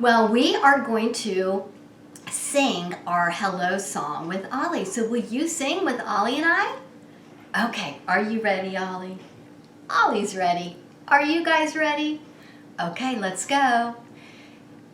Well, we are going to sing our hello song with Ollie. So will you sing with Ollie and I? Okay, are you ready, Ollie? Ollie's ready. Are you guys ready? Okay, let's go.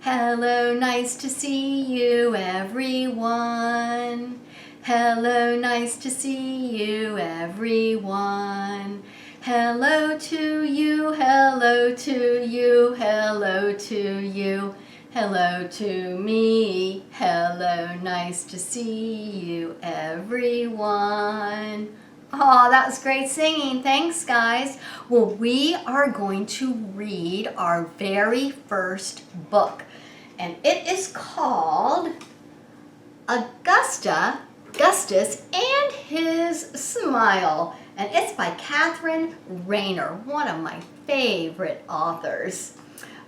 Hello, nice to see you, everyone. Hello, nice to see you, everyone. Hello to you, hello to you, hello to you. Hello to me, hello, nice to see you, everyone. Oh, that was great singing. Thanks, guys. Well, we are going to read our very first book, and it is called Augustus and His Smile, and it's by Catherine Rayner, one of my favorite authors.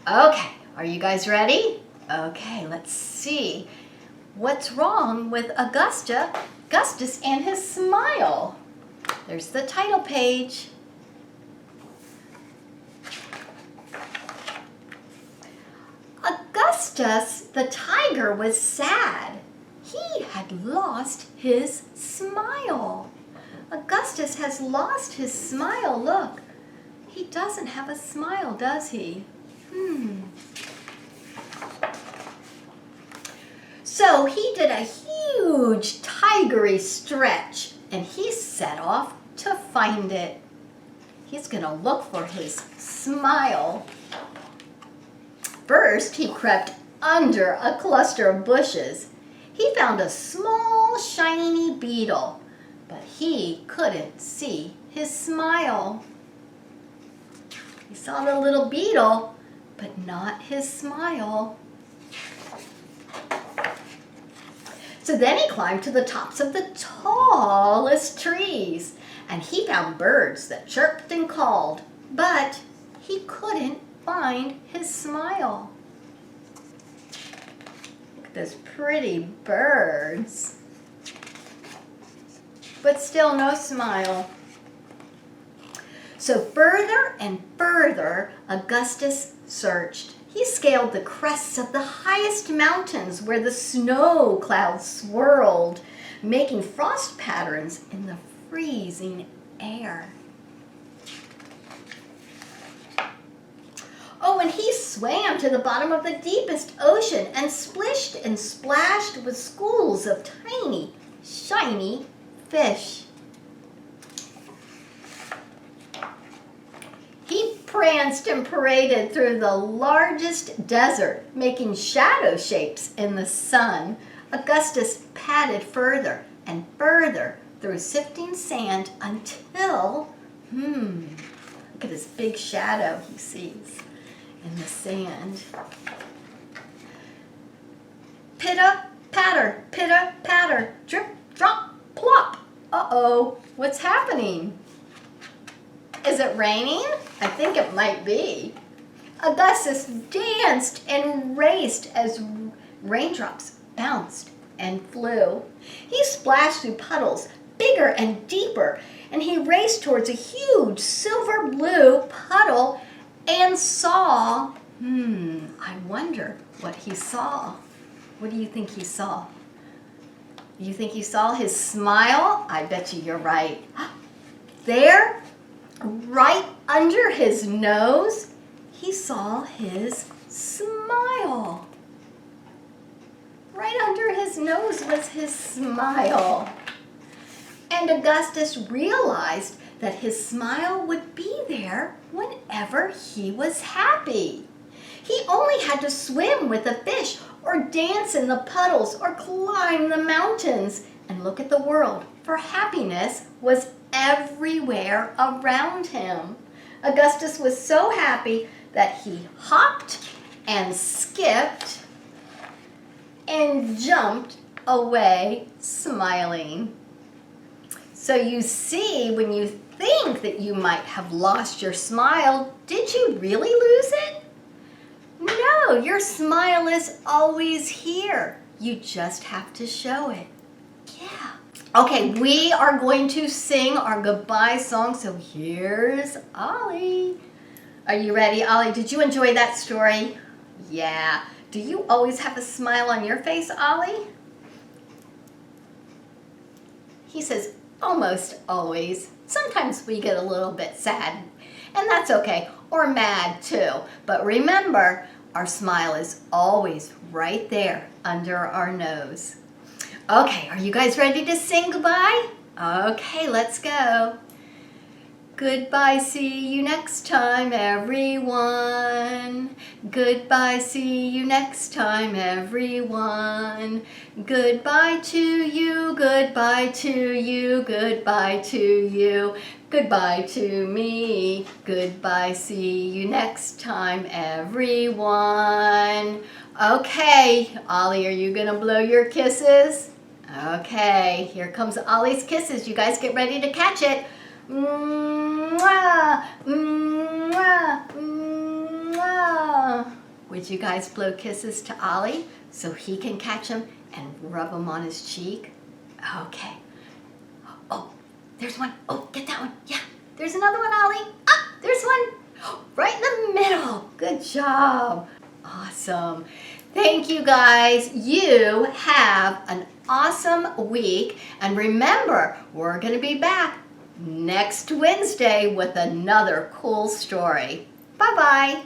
Okay, are you guys ready? Okay, let's see what's wrong with Augustus and his smile. There's the title page. Augustus the tiger was sad. He had lost his smile. Augustus has lost his smile. Look, he doesn't have a smile, does he? So he did a huge tigery stretch and he set off to find it. He's going to look for his smile. First, he crept under a cluster of bushes. He found a small, shiny beetle, but he couldn't see his smile. He saw the little beetle, but not his smile. So then he climbed to the tops of the tallest trees, and he found birds that chirped and called, but he couldn't find his smile. Look at those pretty birds, but still no smile. So further and further, Augustus searched. He scaled the crests of the highest mountains where the snow clouds swirled, making frost patterns in the freezing air. Oh, and he swam to the bottom of the deepest ocean and splished and splashed with schools of tiny, shiny fish. He pranced and paraded through the largest desert, making shadow shapes in the sun. Augustus padded further and further through sifting sand until, look at this big shadow he sees in the sand. Pitter, patter, drip, drop, plop. Uh-oh, what's happening? Is it raining? I think it might be. Augustus danced and raced as raindrops bounced and flew. He splashed through puddles bigger and deeper, and he raced towards a huge silver blue puddle and saw, I wonder what he saw. What do you think he saw? You think he saw his smile? I bet you're right. There, right under his nose, he saw his smile. Right under his nose was his smile. And Augustus realized that his smile would be there whenever he was happy. He only had to swim with the fish or dance in the puddles or climb the mountains and look at the world, for happiness was everywhere around him. Augustus was so happy that he hopped and skipped and jumped away smiling. So you see, when you think that you might have lost your smile, did you really lose it? No, your smile is always here. You just have to show it. Yeah. Okay, we are going to sing our goodbye song, so here's Ollie. Are you ready, Ollie? Did you enjoy that story? Yeah. Do you always have a smile on your face, Ollie? He says, almost always. Sometimes we get a little bit sad, and that's okay, or mad too. But remember, our smile is always right there under our nose. Okay, are you guys ready to sing goodbye? Okay, let's go. Goodbye, see you next time, everyone. Goodbye, see you next time, everyone. Goodbye to you, goodbye to you, goodbye to you. Goodbye to me. Goodbye, see you next time, everyone. Okay, Ollie, are you gonna blow your kisses? Okay, here comes Ollie's kisses. You guys get ready to catch it. Mwah, mwah, mwah. Would you guys blow kisses to Ollie so he can catch them and rub them on his cheek? Okay. Oh, there's one. Oh, get that one. Yeah, there's another one, Ollie. Ah, there's one. Right in the middle. Good job. Awesome. Thank you, guys. You have an awesome week. And remember, we're going to be back next Wednesday with another cool story. Bye-bye.